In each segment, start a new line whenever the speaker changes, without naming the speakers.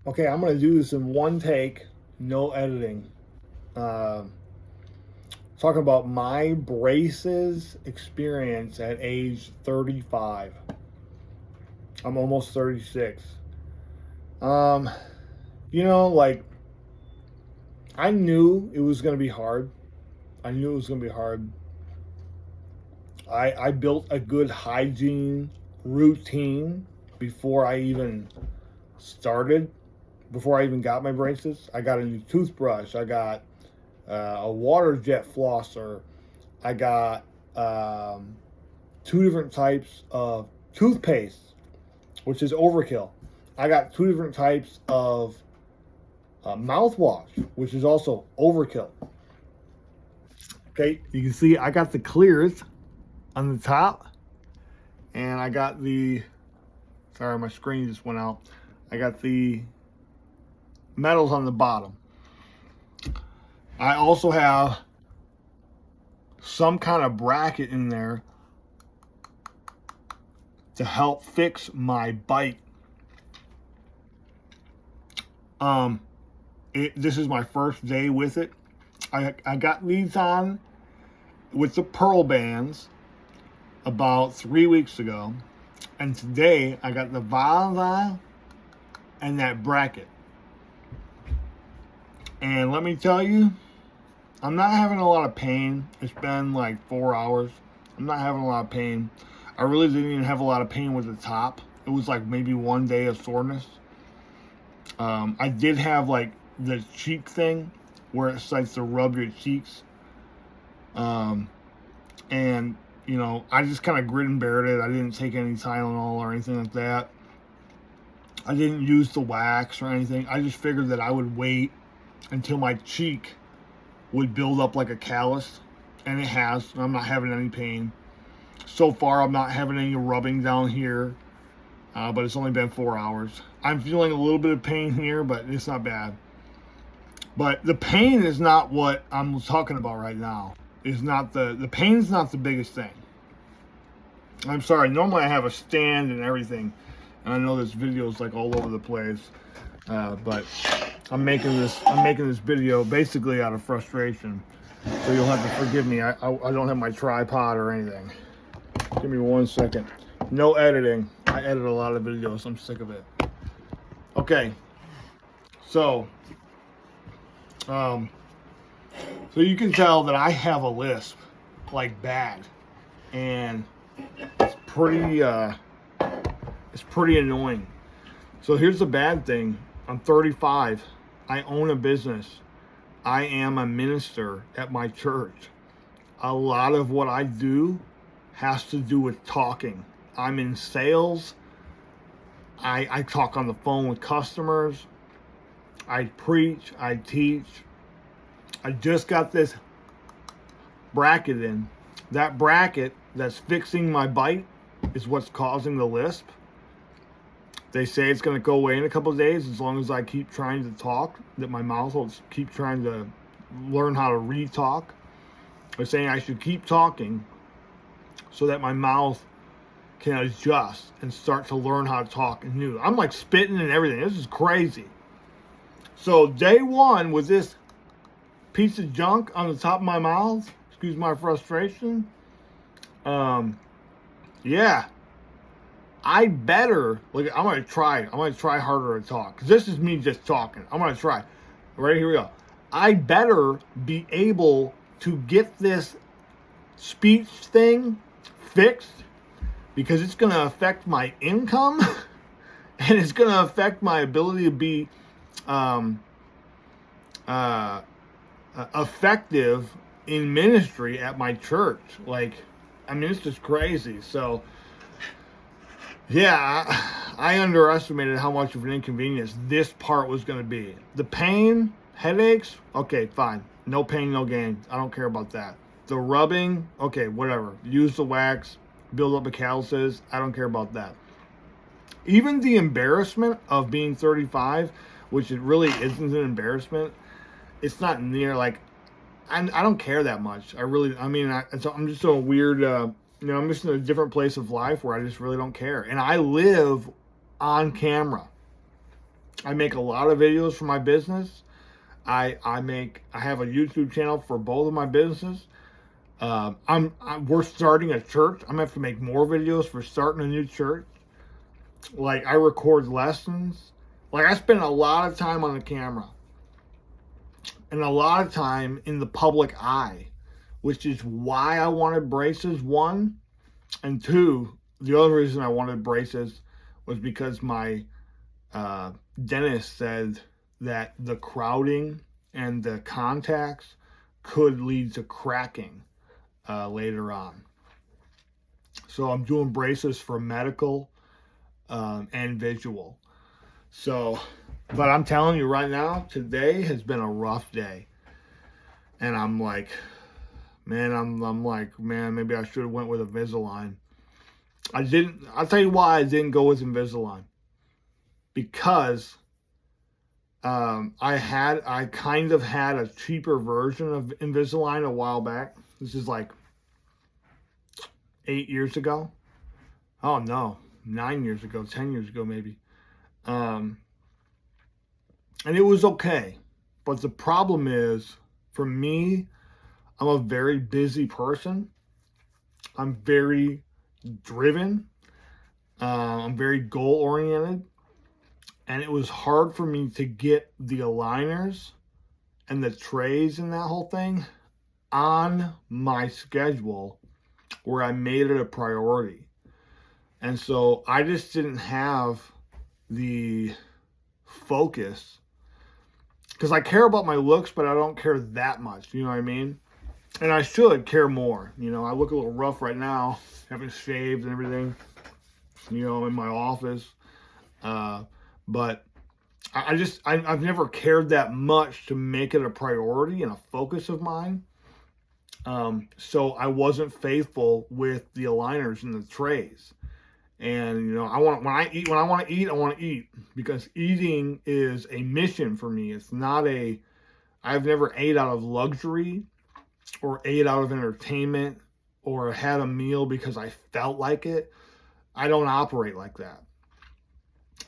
Okay, I'm going to do this in one take, no editing. Talking about my braces experience at age 35. I'm almost 36. Um, like, I knew it was going to be hard. I knew it was going to be hard. I built a good hygiene routine before I even started, before I even got my braces. I got a new toothbrush. I got a water jet flosser. I got two different types of toothpaste, which is overkill. I got two different types of mouthwash, which is also overkill. Okay, you can see I got the clears on the top, and I got the, sorry, my screen just went out. I got the metals on the bottom. I also have some kind of bracket in there to help fix my bite. This is my first day with it. I got these on with the pearl bands about 3 weeks ago, and today I got the valve on and that bracket. And let me tell you, I'm not having a lot of pain. It's been like 4 hours. I'm not having a lot of pain. I really didn't even have a lot of pain with the top. It was like maybe 1 day of soreness. I did have like the cheek thing where it starts to rub your cheeks. And, I just kind of grit and bared it. I didn't take any Tylenol or anything like that. I didn't use the wax or anything. I just figured that I would wait until my cheek would build up like a callus, and it has. I'm not having any pain. So far, I'm not having any rubbing down here, but it's only been 4 hours. I'm feeling a little bit of pain here, but it's not bad. But the pain is not what I'm talking about right now. It's not the pain's not the biggest thing. I'm sorry, normally I have a stand and everything, and I know this video is like all over the place, but I'm making this video basically out of frustration, so you'll have to forgive me. I don't have my tripod or anything. Give me 1 second. No editing. I edit a lot of videos. I'm sick of it. Okay. So you can tell that I have a lisp, like bad, and it's pretty annoying. So here's the bad thing. I'm 35. I own a business. I am a minister at my church. A lot of what I do has to do with talking. I'm in sales. I talk on the phone with customers. I preach. I teach. I just got this bracket in. That bracket that's fixing my bite is what's causing the lisp. They say it's going to go away in a couple of days as long as I keep trying to talk, that my mouth will keep trying to learn how to re-talk. They're saying I should keep talking so that my mouth can adjust and start to learn how to talk new. I'm like spitting and everything. This is crazy. So day one with this piece of junk on the top of my mouth, excuse my frustration, yeah, I better, like, I'm going to try harder to talk. Because this is me just talking. I'm going to try. Right, here we go. I better be able to get this speech thing fixed, because it's going to affect my income and it's going to affect my ability to be effective in ministry at my church. Like, I mean, it's just crazy. So yeah, I underestimated how much of an inconvenience this part was going to be. The pain, headaches, okay, fine. No pain, no gain. I don't care about that. The rubbing, okay, whatever. Use the wax, build up the calluses. I don't care about that. Even the embarrassment of being 35, which it really isn't an embarrassment. It's not near, like, I don't care that much. I'm just in a weird, I'm just in a different place of life where I just really don't care. And I live on camera. I make a lot of videos for my business. I have a YouTube channel for both of my businesses. We're starting a church. I'm gonna have to make more videos for starting a new church. Like, I record lessons. Like, I spend a lot of time on the camera and a lot of time in the public eye, which is why I wanted braces, one. And two, the other reason I wanted braces was because my dentist said that the crowding and the contacts could lead to cracking later on. So I'm doing braces for medical and visual. So, but I'm telling you right now, today has been a rough day. And I'm like, man, maybe I should have went with Invisalign. I'll tell you why I didn't go with Invisalign. Because I kind of had a cheaper version of Invisalign a while back. This is like 8 years ago. Oh no, 9 years ago, 10 years ago maybe. And it was okay. But the problem is, for me, I'm a very busy person. I'm very driven. I'm very goal oriented. And it was hard for me to get the aligners and the trays and that whole thing on my schedule where I made it a priority. And so I just didn't have the focus, because I care about my looks, but I don't care that much. You know what I mean? And I should care more. You know, I look a little rough right now, having shaved and everything, you know, in my office. But I've never cared that much to make it a priority and a focus of mine. So I wasn't faithful with the aligners and the trays. And, you know, when I want to eat, because eating is a mission for me. It's not I've never ate out of luxury or ate out of entertainment or had a meal because I felt like it. I don't operate like that.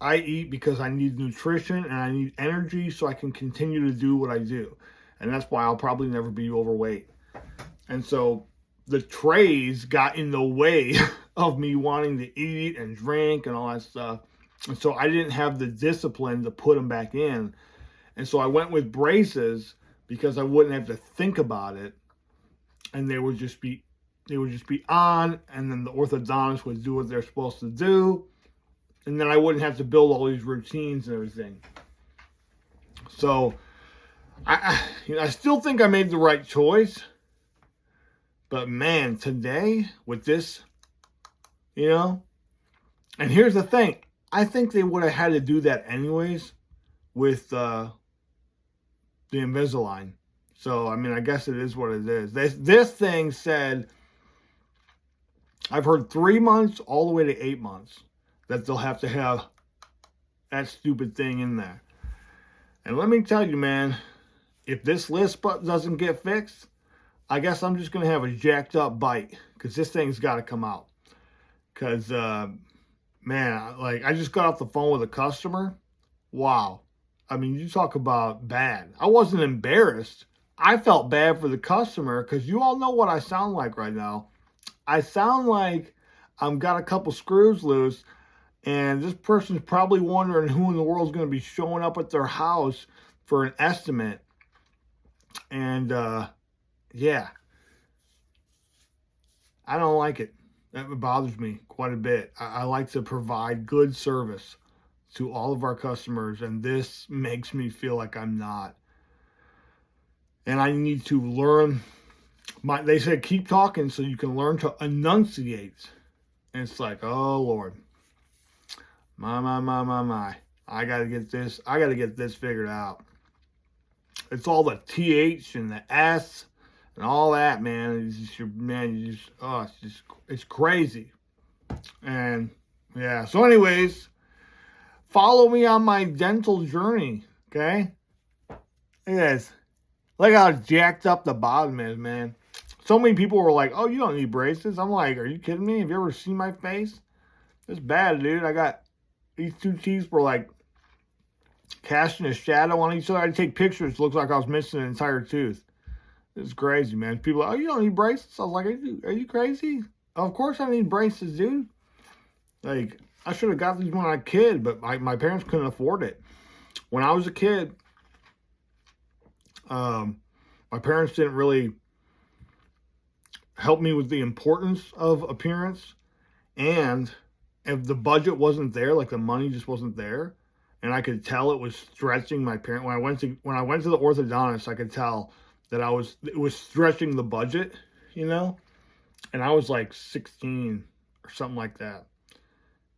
I eat because I need nutrition and I need energy so I can continue to do what I do. And that's why I'll probably never be overweight. And so the trays got in the way of me wanting to eat and drink and all that stuff. And so I didn't have the discipline to put them back in. And so I went with braces because I wouldn't have to think about it. And they would just be on, and then the orthodontist would do what they're supposed to do. And then I wouldn't have to build all these routines and everything. So I still think I made the right choice. But man, today with this, you know, and here's the thing. I think they would have had to do that anyways with the Invisalign. So, I mean, I guess it is what it is. This thing said, I've heard 3 months all the way to 8 months that they'll have to have that stupid thing in there. And let me tell you, man, if this lisp doesn't get fixed, I guess I'm just going to have a jacked up bite, because this thing's got to come out. Because, man, like, I just got off the phone with a customer. Wow. I mean, you talk about bad. I wasn't embarrassed. I felt bad for the customer, because you all know what I sound like right now. I sound like I've got a couple screws loose, and this person's probably wondering who in the world is going to be showing up at their house for an estimate. And, yeah, I don't like it. That bothers me quite a bit. I like to provide good service to all of our customers, and this makes me feel like I'm not. And I need to learn. They said keep talking so you can learn to enunciate. And it's like, oh Lord, my. I gotta get this figured out. It's all the TH and the S and all that, man. It's crazy. And yeah, so anyways, follow me on my dental journey, okay? Look at this. Look how jacked up the bottom is, man. So many people were like, oh, you don't need braces. I'm like, are you kidding me? Have you ever seen my face? It's bad, dude. I got these two teeth were like casting a shadow on each other. I'd take pictures. It looked like I was missing an entire tooth. It's crazy, man. People are, oh, you don't need braces? I was like, are you crazy? Of course I need braces, dude. Like, I should have got these when I was a kid, but my parents couldn't afford it. When I was a kid, my parents didn't really help me with the importance of appearance. And if the budget wasn't there, like the money just wasn't there, and I could tell it was stretching my parent. When I went to the orthodontist, I could tell that it was stretching the budget, you know? And I was like 16 or something like that.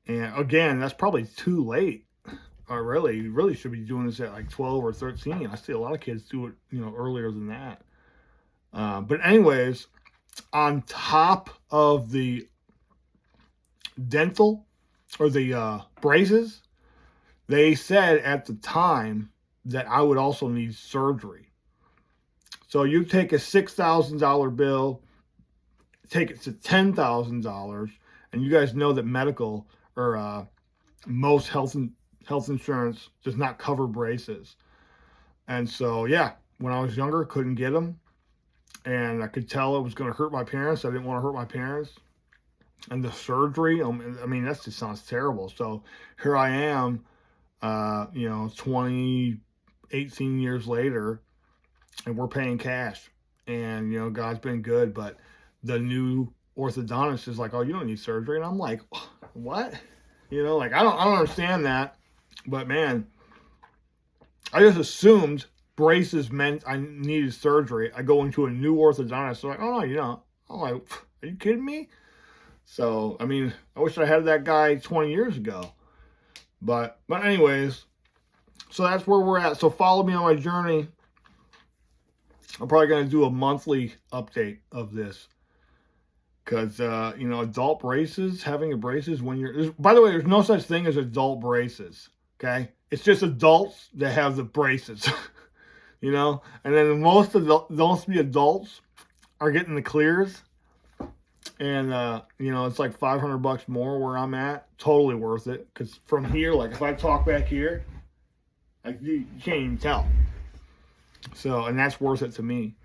And again, that's probably too late. You really should be doing this at like 12 or 13. I see a lot of kids do it, you know, earlier than that. But anyways, on top of the dental or the braces, they said at the time that I would also need surgery. So you take a $6,000 bill, take it to $10,000, and you guys know that medical or most health insurance does not cover braces. And so, yeah, when I was younger, couldn't get them. And I could tell it was going to hurt my parents. I didn't want to hurt my parents. And the surgery, I mean, that just sounds terrible. So here I am, 18 years later, and we're paying cash. And, you know, God's been good. But the new orthodontist is like, oh, you don't need surgery. And I'm like, what? You know, like, I don't understand that. But, man, I just assumed braces meant I needed surgery. I go into a new orthodontist. They're like, oh, no, you don't. I'm like, are you kidding me? So, I mean, I wish I had that guy 20 years ago. But anyways, so that's where we're at. So follow me on my journey. I'm probably going to do a monthly update of this. Because, adult braces, having a braces when you're... By the way, there's no such thing as adult braces. Okay? It's just adults that have the braces. You know? And then most of the adults are getting the clears. And, it's like $500 more where I'm at. Totally worth it. Because from here, like if I talk back here, like you can't even tell. So, and that's worth it to me.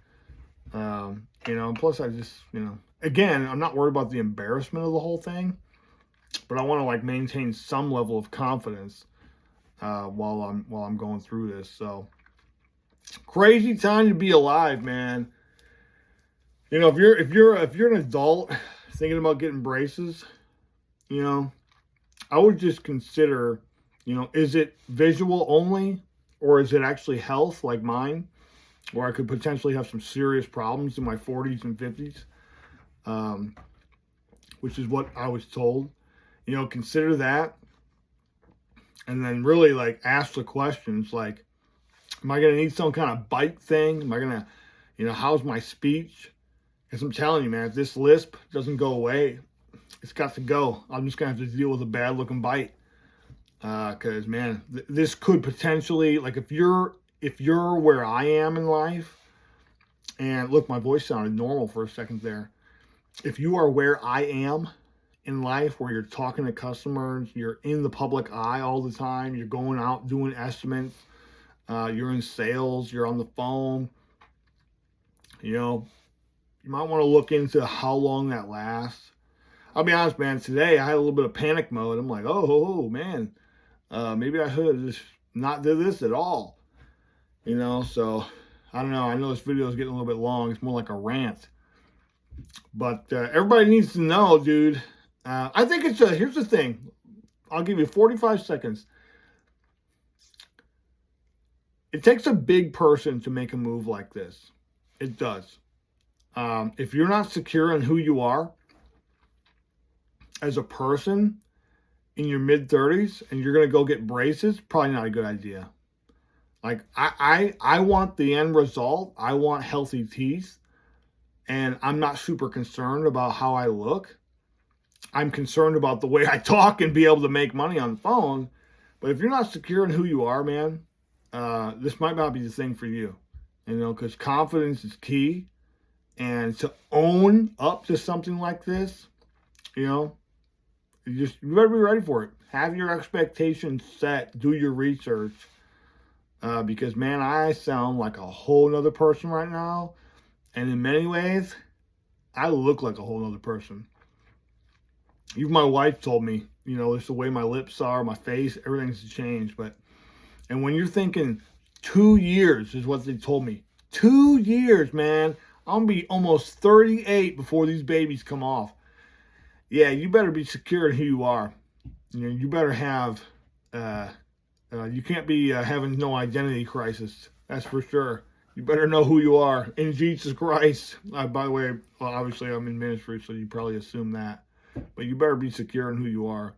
Plus I just, again, I'm not worried about the embarrassment of the whole thing. But I want to like maintain some level of confidence while I'm going through this. So, crazy time to be alive, man. You know, if you're an adult thinking about getting braces, I would just consider, is it visual only or is it actually health like mine, where I could potentially have some serious problems in my 40s and 50s, which is what I was told. Consider that, and then really like ask the questions like, am I going to need some kind of bite thing? Am I going to, how's my speech? Because I'm telling you, man, if this lisp doesn't go away, it's got to go. I'm just going to have to deal with a bad-looking bite. Because, man, this could potentially, like, if you're where I am in life, and look, my voice sounded normal for a second there. If you are where I am in life, where you're talking to customers, you're in the public eye all the time, you're going out doing estimates, you're in sales, you're on the phone, you might want to look into how long that lasts. I'll be honest, man, today I had a little bit of panic mode. I'm like, oh man, maybe I should have just not did this at all. So I don't know. I know this video is getting a little bit long. It's more like a rant. But everybody needs to know, dude. I think here's the thing. I'll give you 45 seconds. It takes a big person to make a move like this. It does. If you're not secure in who you are as a person in your mid-30s and you're going to go get braces, probably not a good idea. Like, I want the end result. I want healthy teeth. And I'm not super concerned about how I look. I'm concerned about the way I talk and be able to make money on the phone. But if you're not secure in who you are, man, this might not be the thing for you. Because confidence is key. And to own up to something like this, you better be ready for it. Have your expectations set. Do your research. because, man, I sound like a whole nother person right now. And in many ways, I look like a whole nother person. Even my wife told me, it's the way my lips are, my face, everything's changed. And when you're thinking 2 years is what they told me. 2 years, man. I'm going to be almost 38 before these babies come off. Yeah, you better be secure in who you are. You better have, you can't be having no identity crisis. That's for sure. You better know who you are in Jesus Christ. By the way, well, obviously I'm in ministry, so you probably assume that. But you better be secure in who you are,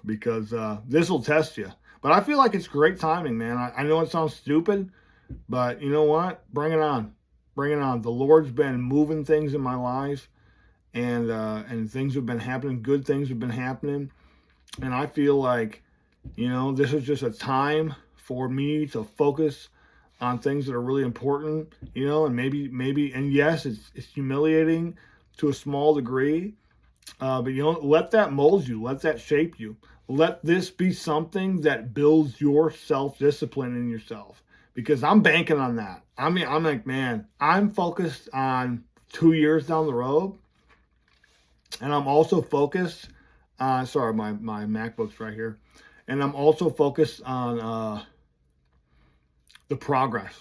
because this will test you. But I feel like it's great timing, man. I know it sounds stupid, but you know what? Bring it on. Bring it on. The Lord's been moving things in my life, and things have been happening. Good things have been happening. And I feel like, this is just a time for me to focus on things that are really important, and maybe, and yes, it's humiliating to a small degree, but let that mold you, let that shape you. Let this be something that builds your self-discipline in yourself, because I'm banking on that. I mean, I'm like, man, I'm focused on 2 years down the road, and I'm also focused on, sorry, my MacBook's right here, and I'm also focused on the progress.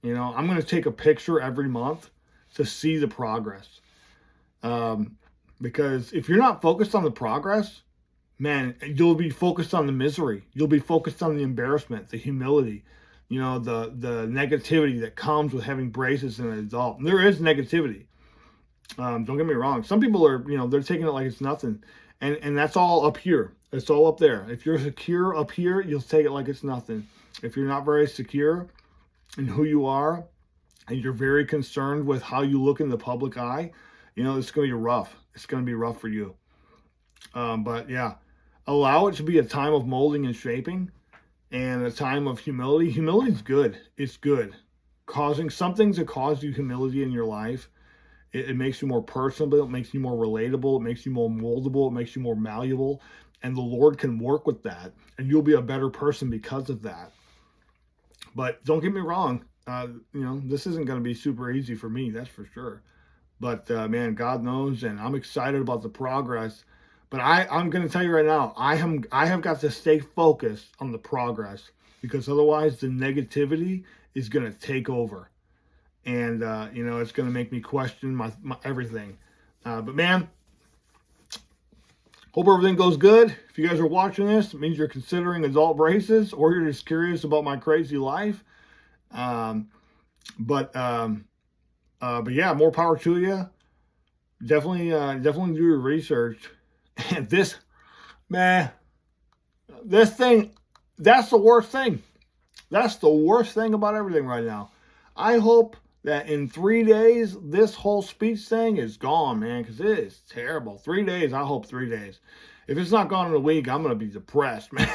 I'm going to take a picture every month to see the progress. Because if you're not focused on the progress, man, you'll be focused on the misery. You'll be focused on the embarrassment, the humility, the negativity that comes with having braces as an adult. And there is negativity. Don't get me wrong. Some people are, they're taking it like it's nothing. And that's all up here. It's all up there. If you're secure up here, you'll take it like it's nothing. If you're not very secure in who you are, and you're very concerned with how you look in the public eye, it's going to be rough. It's going to be rough for you. But yeah, allow it to be a time of molding and shaping, and a time of humility. Humility is good. It's good. Causing something to cause you humility in your life, it makes you more personable. It makes you more relatable. It makes you more moldable. It makes you more malleable. And the Lord can work with that, and you'll be a better person because of that. But don't get me wrong. This isn't going to be super easy for me. That's for sure. But, man, God knows, and I'm excited about the progress. But I'm going to tell you right now, I have got to stay focused on the progress, because otherwise the negativity is going to take over. And, it's going to make me question my everything. But, man, hope everything goes good. If you guys are watching this, it means you're considering adult braces, or you're just curious about my crazy life. But yeah, more power to you. Definitely do your research. And this thing, that's the worst thing. That's the worst thing about everything right now. I hope that in 3 days, this whole speech thing is gone, man, because it is terrible. 3 days, I hope 3 days. If it's not gone in a week, I'm going to be depressed, man.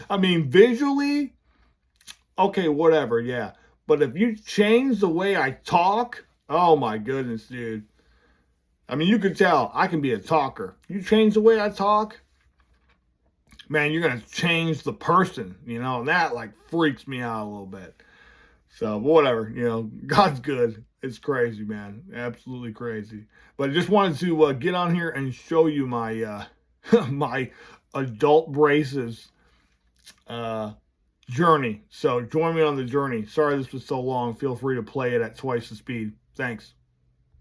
I mean, visually, okay, whatever, yeah. But if you change the way I talk, oh my goodness, dude. I mean, you can tell I can be a talker. You change the way I talk, man, you're going to change the person, and that like freaks me out a little bit. So whatever, God's good. It's crazy, man. Absolutely crazy. But I just wanted to get on here and show you my my adult braces journey. So join me on the journey. Sorry this was so long. Feel free to play it at twice the speed. Thanks.